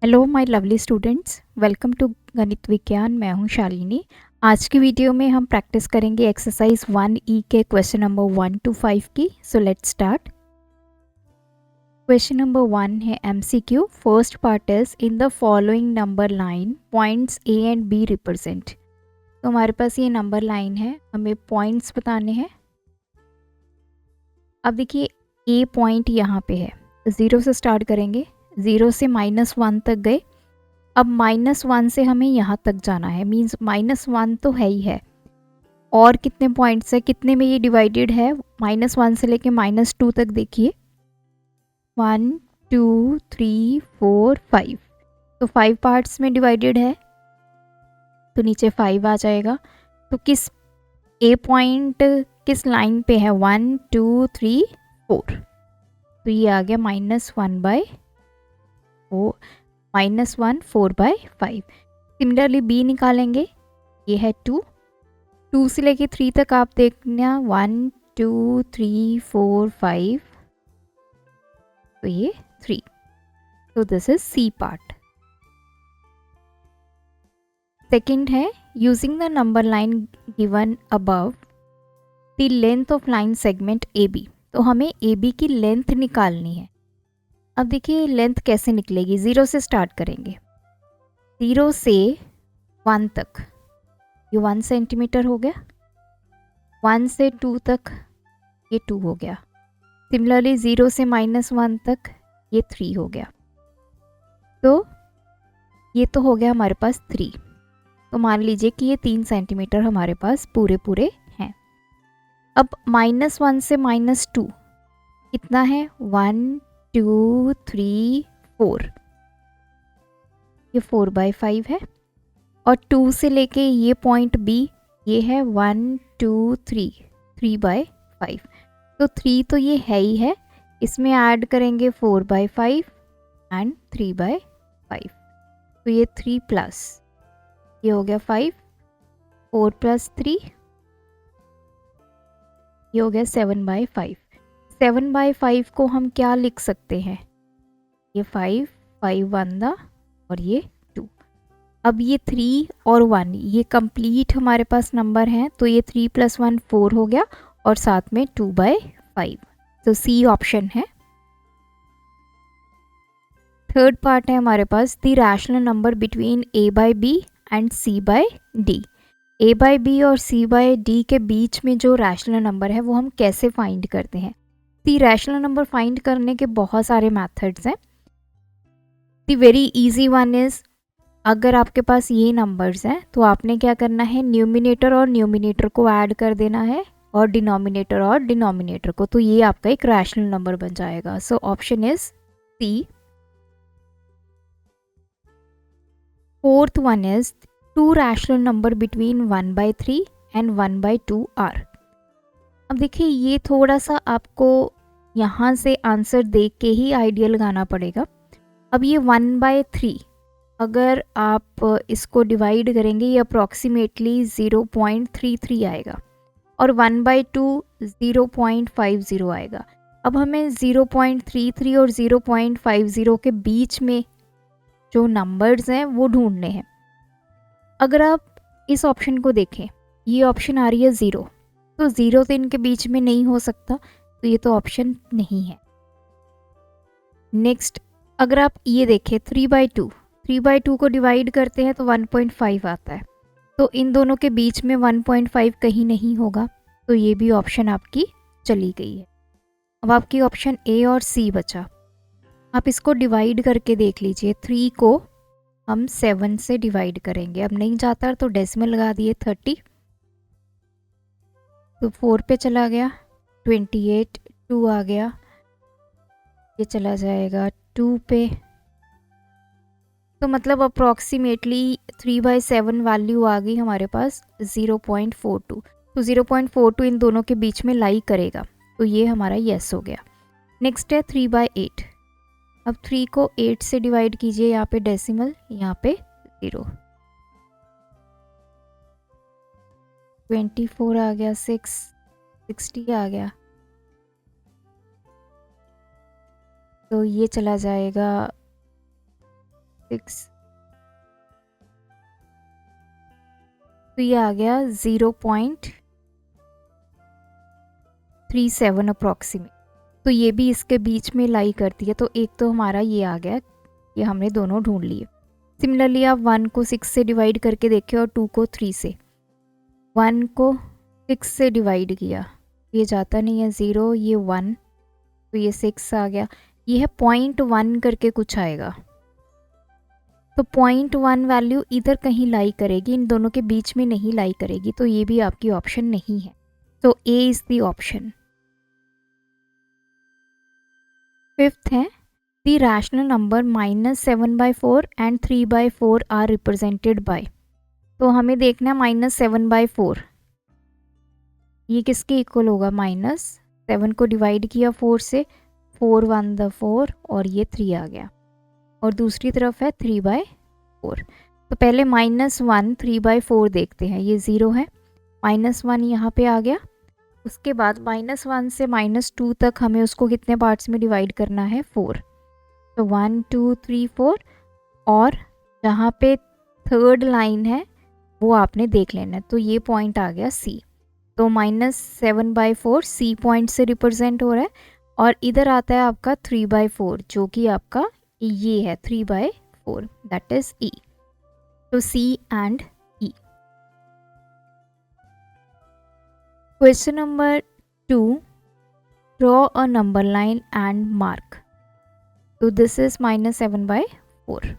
Hello my lovely students, welcome to Ganit Vigyan. मैं हूं शालिनी। आज की वीडियो में हम प्रैक्टिस करेंगे एक्सरसाइज 1E के क्वेश्चन नंबर 1 to 5 की। So let's start. Question number 1 है MCQ. First part is in the following number line points A and B represent. तो हमारे पास ये नंबर लाइन है, हमें पॉइंट्स बताने हैं। अब देखिए ए पॉइंट यहाँ पे है, 0 से स्टार्ट करेंगे, 0 से -1 तक गए। अब -1 से हमें यहाँ तक जाना है, मीन्स -1 तो है ही है। और कितने पॉइंट्स है, कितने में ये डिवाइडेड है? -1 से लेके -2 तक देखिए, 1 2 3 4 5। तो 5 पार्ट्स में डिवाइडेड है, तो नीचे 5 आ जाएगा। तो किस ए पॉइंट किस लाइन पे है? 1 2 3 4। तो ये आ गया -1 4/5। सिमिलरली बी निकालेंगे, ये है 2। 2 से लेके 3 तक आप देखना, 1 2 3 4 5, तो ये 3। तो this is C part. Second है using the number line given above the length of line segment A B. तो हमें ए बी की लेंथ निकालनी है। अब देखिए लेंथ कैसे निकलेगी, 0 से स्टार्ट करेंगे, 0 से 1 तक ये 1 सेंटीमीटर हो गया, 1 से 2 तक ये 2 हो गया। सिमिलरली 0 से -1 तक ये 3 हो गया। तो ये तो हो गया हमारे पास 3। तो मान लीजिए कि ये 3 सेंटीमीटर हमारे पास पूरे हैं। अब -1 से -2 कितना है? 1 2 3 4, ये 4/5 है। और 2 से लेके ये पॉइंट बी, ये है 1 2 3, 3/5। तो 3 तो ये है ही है, इसमें ऐड करेंगे 4/5 एंड 3/5। तो ये 3 प्लस ये हो गया 5, 4 + 3 ये हो गया 7/5। 7/5 को हम क्या लिख सकते हैं? ये 5 5 1 और ये 2। अब ये 3 और 1 ये कंप्लीट हमारे पास नंबर हैं, तो ये 3 + 1 4 हो गया और साथ में 2/5। तो सी ऑप्शन है। थर्ड पार्ट है हमारे पास the rational number between a/b and c/d। a/b और c/d के बीच में जो रैशनल नंबर है वो हम कैसे फाइंड करते हैं? द रैशनल नंबर फाइंड करने के बहुत सारे मेथड्स हैं। The very easy one is, अगर आपके पास ये नंबर्स हैं तो आपने क्या करना है, न्यूमिनेटर और न्यूमिनेटर को ऐड कर देना है और डिनोमिनेटर और डिनोमिनेटर को, तो ये आपका एक रैशनल नंबर बन जाएगा। So option is C. Fourth one is two rational number between 1/3 and 1/2 are. अब देखिए ये थोड़ा सा आपको यहाँ से आंसर देख के ही आइडिया लगाना पड़ेगा। अब ये 1/3 अगर आप इसको डिवाइड करेंगे, ये अप्रॉक्सीमेटली 0.33 आएगा और 1/2 0.50 आएगा। अब हमें 0.33 और 0.50 के बीच में जो नंबर्स हैं वो ढूंढने हैं। अगर आप इस ऑप्शन को देखें, ये ऑप्शन आ रही है 0, तो 0 तो इनके बीच में नहीं हो सकता, तो ये तो ऑप्शन नहीं है। नेक्स्ट अगर आप ये देखें 3/2 को डिवाइड करते हैं तो 1.5 आता है, तो इन दोनों के बीच में 1.5 कहीं नहीं होगा, तो ये भी ऑप्शन आपकी चली गई है। अब आपकी ऑप्शन ए और सी बचा। आप इसको डिवाइड करके देख लीजिए, 3 को हम 7 से डिवाइड करेंगे, अब नहीं जाता तो डेसिमल लगा दिए 30, तो 4 पे चला गया 28, 2 आ गया, ये चला जाएगा 2 पे, तो मतलब अप्रॉक्सीमेटली 3/7 वैल्यू आ गई हमारे पास 0.42। तो 0.42 इन दोनों के बीच में लाई करेगा, तो ये हमारा यस हो गया। नेक्स्ट है 3/8। अब 3 को 8 से डिवाइड कीजिए, यहाँ पे डेसिमल, यहाँ पे 0, 24 आ गया, 6 60 आ गया, तो ये चला जाएगा 6, तो ये आ गया 0.37 अप्रॉक्सीमेट। तो ये भी इसके बीच में लाई करती है। तो एक तो हमारा ये आ गया, ये हमने दोनों ढूंढ लिए। सिमिलरली आप 1 को 6 से डिवाइड करके देखें और 2 को 3 से। 1 को 6 से डिवाइड किया, ये जाता नहीं है 0, ये 1, तो ये 6 आ गया। ये है 0.1 करके कुछ आएगा, तो 0.1 वैल्यू इधर कहीं लाई करेगी, इन दोनों के बीच में नहीं लाई करेगी, तो ये भी आपकी ऑप्शन नहीं है। तो A is the option. Fifth है the rational number -7/4 and 3/4 are represented by. तो हमें देखना है -7/4 ये किसके इक्वल होगा, -7 को डिवाइड किया 4 से, 4 1 द 4 और ये 3 आ गया, और दूसरी तरफ है 3/4। तो पहले -1 3/4 देखते हैं, ये 0 है, -1 यहाँ पे आ गया। उसके बाद -1 से -2 तक हमें उसको कितने पार्ट्स में डिवाइड करना है, 4। तो 1 2 3 4, और जहाँ पे थर्ड लाइन है वो आपने देख लेना है। तो ये पॉइंट आ गया C। तो -7/4 C पॉइंट से रिप्रेजेंट हो रहा है, और इधर आता है आपका 3/4 जो कि आपका ये है 3/4, दैट इज E। तो C and E। Question number 2, draw a number line and mark. तो दिस इज -7/4,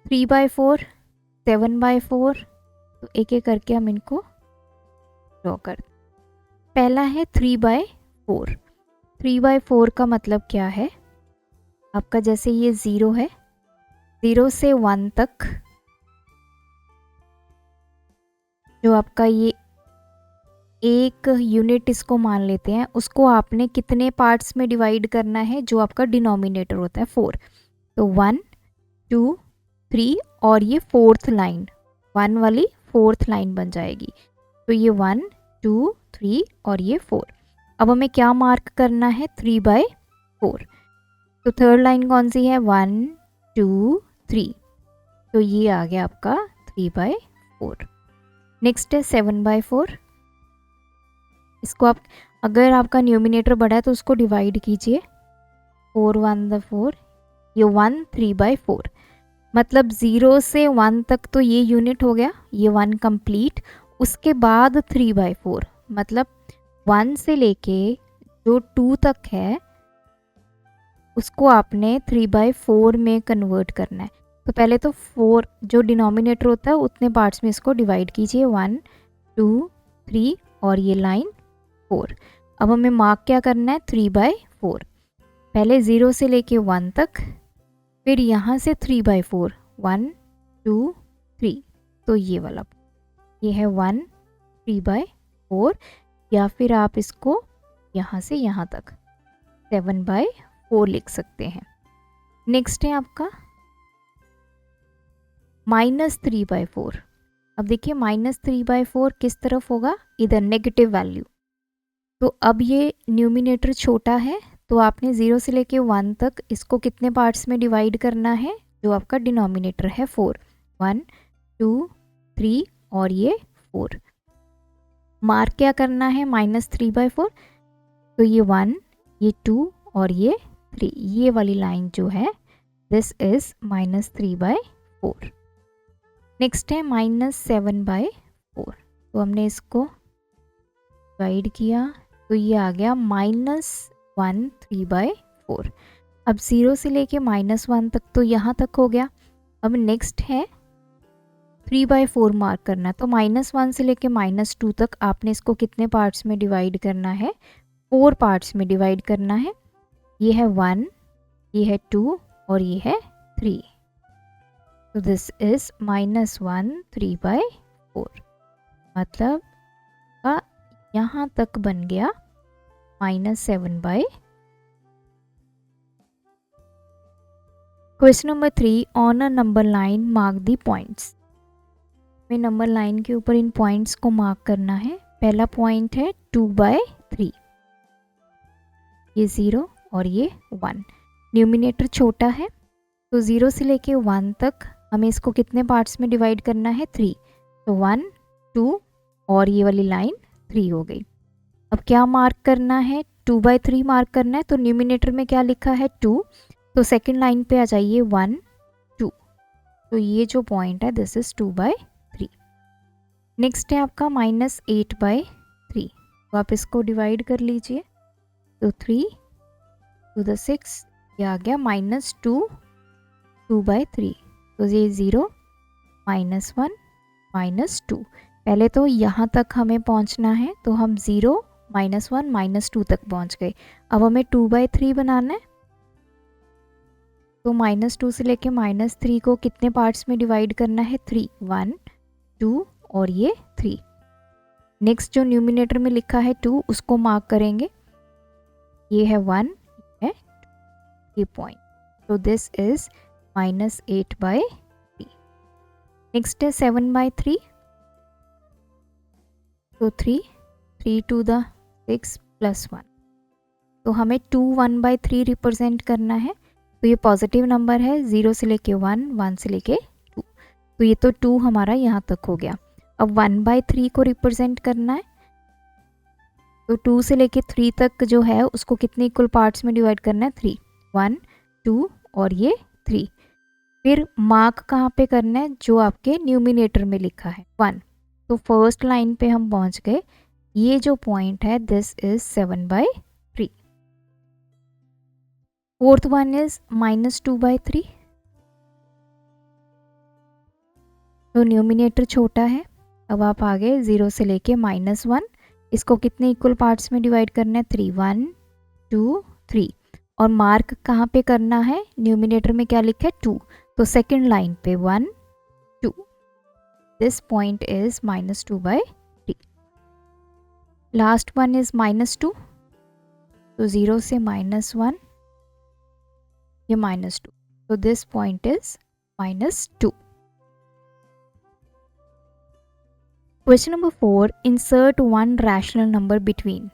3/4, 7/4। तो एक एक करके हम इनको ड्रॉ करते। पहला है 3/4। 3/4 का मतलब क्या है आपका, जैसे ये 0 है, 0 से 1 तक जो आपका ये एक यूनिट इसको मान लेते हैं, उसको आपने कितने पार्ट्स में डिवाइड करना है, जो आपका डिनोमिनेटर होता है 4। तो 1 2 3 और ये फोर्थ लाइन, 1 वाली फोर्थ लाइन बन जाएगी। तो ये 1 2 3 और ये 4। अब हमें क्या मार्क करना है, 3/4। तो थर्ड लाइन कौन सी है, 1 2 3, तो ये आ गया आपका 3/4। नेक्स्ट है 7/4। इसको आप, अगर आपका न्यूमिनेटर बड़ा है तो उसको डिवाइड कीजिए, 4 1 द 4, ये 1 3/4। मतलब 0 से 1 तक तो ये यूनिट हो गया, ये 1 कंप्लीट। उसके बाद 3/4, मतलब 1 से लेके जो 2 तक है उसको आपने 3/4 में कन्वर्ट करना है। तो पहले तो 4 जो डिनोमिनेटर होता है उतने पार्ट्स में इसको डिवाइड कीजिए, 1 2 3 और ये लाइन 4। अब हमें मार्क क्या करना है, 3/4। पहले 0 से लेके 1 तक, फिर यहाँ से 3/4, 1 2 3। तो ये वाला, ये है 1 3/4, या फिर आप इसको यहाँ से यहाँ तक 7/4 लिख सकते हैं। नेक्स्ट है आपका -3/4। अब देखिए -3/4 किस तरफ होगा, इधर नेगेटिव वैल्यू। तो अब ये न्यूमिनेटर छोटा है, तो आपने 0 से लेके 1 तक इसको कितने पार्ट्स में डिवाइड करना है, जो आपका डिनोमिनेटर है 4, 1 2 3 और ये 4। मार्क क्या करना है, -3/4। तो ये 1 ये 2 और ये 3, ये वाली लाइन जो है दिस इज -3/4। नेक्स्ट है -7/4। तो हमने इसको डिवाइड किया, तो ये आ गया -1 3/4। अब 0 से लेके -1 तक तो यहाँ तक हो गया। अब नेक्स्ट है 3/4 मार्क करना। तो -1 से लेके -2 तक आपने इसको कितने पार्ट्स में डिवाइड करना है, 4 पार्ट्स में डिवाइड करना है। ये है 1, ये है 2 और ये है 3। तो दिस इज -1 3/4, मतलब का यहाँ तक बन गया -7/। Question number 3, on a number line mark the points. में नंबर लाइन के ऊपर इन पॉइंट्स को मार्क करना है। पहला पॉइंट है 2/3, ये 0 और ये 1। न्यूमिनेटर छोटा है तो 0 से लेके 1 तक हमें इसको कितने पार्ट्स में डिवाइड करना है? 3। तो 1 2 और ये वाली लाइन 3 हो गई। अब क्या मार्क करना है? 2/3 मार्क करना है। तो न्यूमिनेटर में क्या लिखा है? 2। तो सेकेंड लाइन पे आ जाइए 1 2। तो ये जो पॉइंट है दिस इज 2/3। नेक्स्ट है आपका -8/3। तो आप इसको डिवाइड कर लीजिए। तो 3 to the 6 ये आ गया -2 2/3। तो ये 0 -1 -2। पहले तो यहाँ तक हमें पहुँचना है, तो हम 0 -1 -2 तक पहुँच गए। अब हमें 2/3 बनाना है। तो -2 से लेके -3 को कितने पार्ट्स में डिवाइड करना है? 3। 1 2 और ये 3। नेक्स्ट जो न्यूमिनेटर में लिखा है 2 उसको मार्क करेंगे। ये है 1 है ये पॉइंट। तो दिस इज -8/3। नेक्स्ट है 7/3। तो 3 to the 6 + 1। तो हमें 2 1/3 रिप्रेजेंट करना है। तो ये पॉजिटिव नंबर है, 0 से लेके 1 1 से लेके 2। तो ये तो 2 हमारा यहाँ तक हो गया। अब 1/3 को रिप्रेजेंट करना है। तो 2 से लेके 3 तक जो है उसको कितने इक्वल पार्ट्स में डिवाइड करना है? 3। 1 2 और ये 3। फिर मार्क कहाँ पे करना है? जो आपके न्यूमिनेटर में लिखा है 1। तो फर्स्ट लाइन पे हम पहुंच गए। ये जो पॉइंट है this is 7/3। Fourth one is -2/3। तो न्यूमिनेटर छोटा है। अब आप आगे 0 से लेके -1, इसको कितने इक्वल पार्ट्स में डिवाइड करना है? 3। 1 2 3। और मार्क कहाँ पे करना है? न्यूमिनेटर में क्या लिखा है? 2। तो सेकंड लाइन पे 1 2। This point is -2/3। Last one is -2। तो 0 से -1 ये -2। तो this point is -2। Question number 4, insert one rational number between.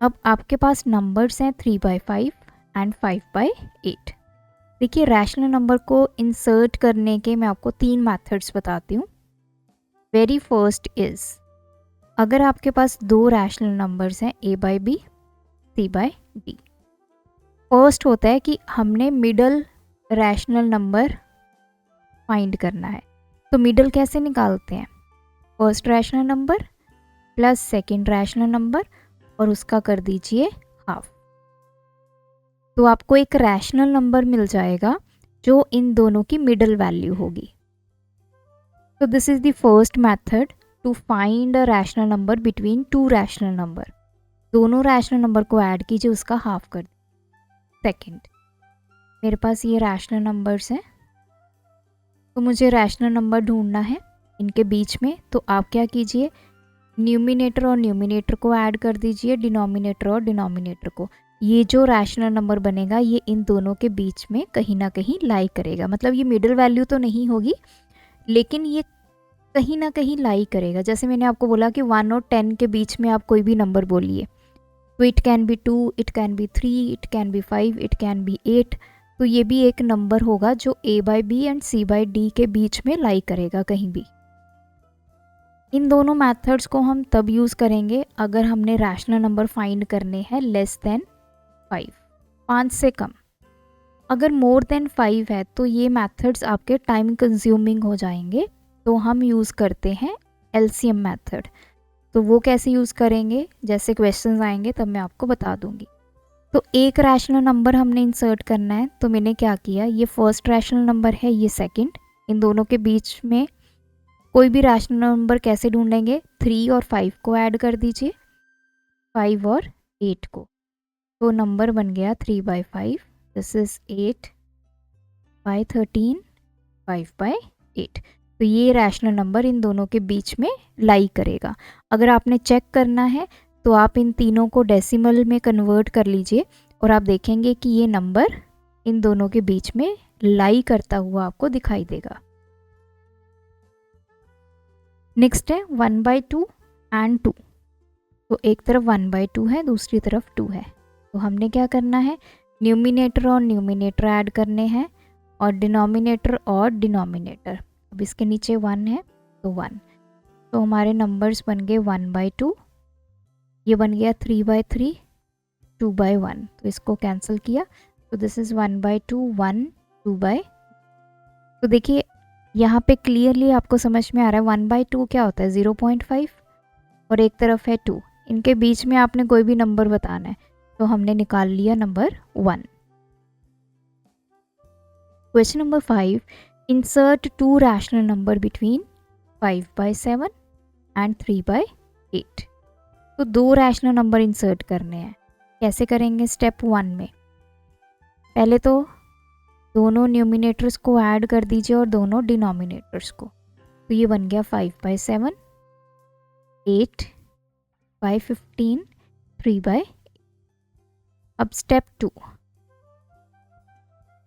अब आपके पास नंबर्स हैं 3/5 एंड 5/8। देखिए रैशनल नंबर को इंसर्ट करने के मैं आपको 3 मेथड्स बताती हूँ। वेरी फर्स्ट इज, अगर आपके पास 2 रैशनल नंबर्स हैं a/b c/d। फर्स्ट होता है कि हमने मिडल रैशनल नंबर फाइंड करना है। तो मिडल कैसे निकालते हैं? First rational number plus second rational number और उसका कर दीजिए हाफ। तो आपको एक रैशनल नंबर मिल जाएगा जो इन दोनों की मिडल वैल्यू होगी। तो this is the first method to find a rational number between 2 rational number. दोनों रैशनल नंबर को ऐड कीजिए, उसका हाफ कर दीजिए। सेकेंड, मेरे पास ये रैशनल नंबर्स हैं, तो मुझे रैशनल नंबर ढूंढना है इनके बीच में। तो आप क्या कीजिए, न्यूमिनेटर और न्यूमिनेटर को ऐड कर दीजिए, डिनोमिनेटर और डिनोमिनेटर को। ये जो रैशनल नंबर बनेगा ये इन दोनों के बीच में कहीं ना कहीं लाई करेगा। मतलब ये मिडिल वैल्यू तो नहीं होगी, लेकिन ये कहीं ना कहीं लाई करेगा। जैसे मैंने आपको बोला कि 1 और 10 के बीच में आप कोई भी नंबर बोलिए, तो it can be 2, it can be 3, it can be 5, it can be 8। तो ये भी एक नंबर होगा जो a/b एंड c/d के बीच में लाई करेगा कहीं भी। इन दोनों मेथड्स को हम तब यूज़ करेंगे अगर हमने रैशनल नंबर फाइंड करने हैं लेस देन 5, 5 से कम। अगर मोर देन 5 है तो ये मेथड्स आपके टाइम कंज्यूमिंग हो जाएंगे। तो हम यूज़ करते हैं एलसीएम मेथड। तो वो कैसे यूज़ करेंगे, जैसे क्वेश्चंस आएंगे तब मैं आपको बता दूंगी। तो एक रैशनल नंबर हमने इंसर्ट करना है। तो मैंने क्या किया, ये फर्स्ट रैशनल नंबर है, ये सेकंड। इन दोनों के बीच में कोई भी रैशनल नंबर कैसे ढूंढेंगे, 3 और 5 को ऐड कर दीजिए, 5 और 8 को। तो नंबर बन गया 3/5। This is 8/13, 5/8। तो ये रैशनल नंबर इन दोनों के बीच में लाई करेगा। अगर आपने चेक करना है तो आप इन तीनों को डेसिमल में कन्वर्ट कर लीजिए और आप देखेंगे कि ये नंबर इन दोनों के बीच में लाई करता हुआ आपको दिखाई देगा। नेक्स्ट है 1/2 एंड 2। तो एक तरफ 1/2 है, दूसरी तरफ 2 है। तो हमने क्या करना है, न्यूमिनेटर और न्यूमिनेटर ऐड करने हैं। और डिनोमिनेटर। अब इसके नीचे 1 है तो 1, तो हमारे नंबर्स बन गए 1/2, ये बन गया 3/3, 2/1, तो इसको कैंसिल किया, तो दिस इज़ 1/2, 1, 2/। तो देखिए यहाँ पे क्लियरली आपको समझ में आ रहा है 1/2 क्या होता है, 0.5, और एक तरफ है 2, इनके बीच में आपने कोई भी नंबर बताना है, तो हमने निकाल लिया number 1। Question number 5, insert 2 rational number between 5/7 and 3/8। तो 2 रैशनल नंबर इंसर्ट करने हैं, कैसे करेंगे? स्टेप 1 में पहले तो दोनों न्यूमिनेटर्स को ऐड कर दीजिए और दोनों डिनोमिनेटर्स को, तो ये बन गया 5/7, 8/15, 3/8। अब स्टेप 2,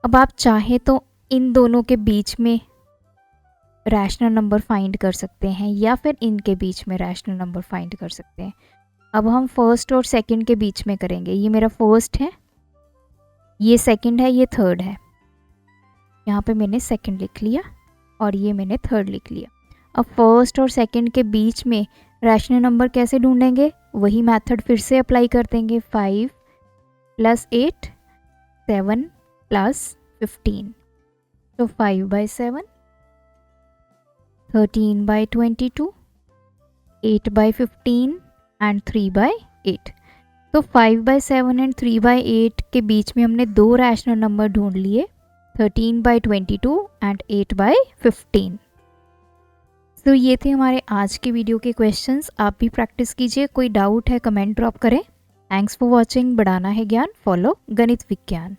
अब आप चाहे तो इन दोनों के बीच में रैशनल नंबर फाइंड कर सकते हैं या फिर इनके बीच में रैशनल नंबर फाइंड कर सकते हैं। अब हम फर्स्ट और सेकंड के बीच में करेंगे, ये मेरा फर्स्ट है, ये सेकंड है, ये थर्ड है, यहाँ पे मैंने सेकंड लिख लिया और ये मैंने थर्ड लिख लिया। अब फर्स्ट और सेकंड के बीच में रैशनल नंबर कैसे ढूंढेंगे? वही मेथड फिर से अप्लाई कर देंगे, 5 + 8, 7 + 15, तो 5/7, 13/22, 8/15 एंड 3/8। तो 5/7 एंड 3/8 के बीच में हमने 2 रैशनल नंबर ढूंढ लिए, 13/22 एंड 8/15। तो ये थे हमारे आज के वीडियो के क्वेश्चंस। आप भी प्रैक्टिस कीजिए, कोई डाउट है कमेंट ड्रॉप करें। Thanks for watching. बढ़ाना है ज्ञान, फॉलो गणित विज्ञान।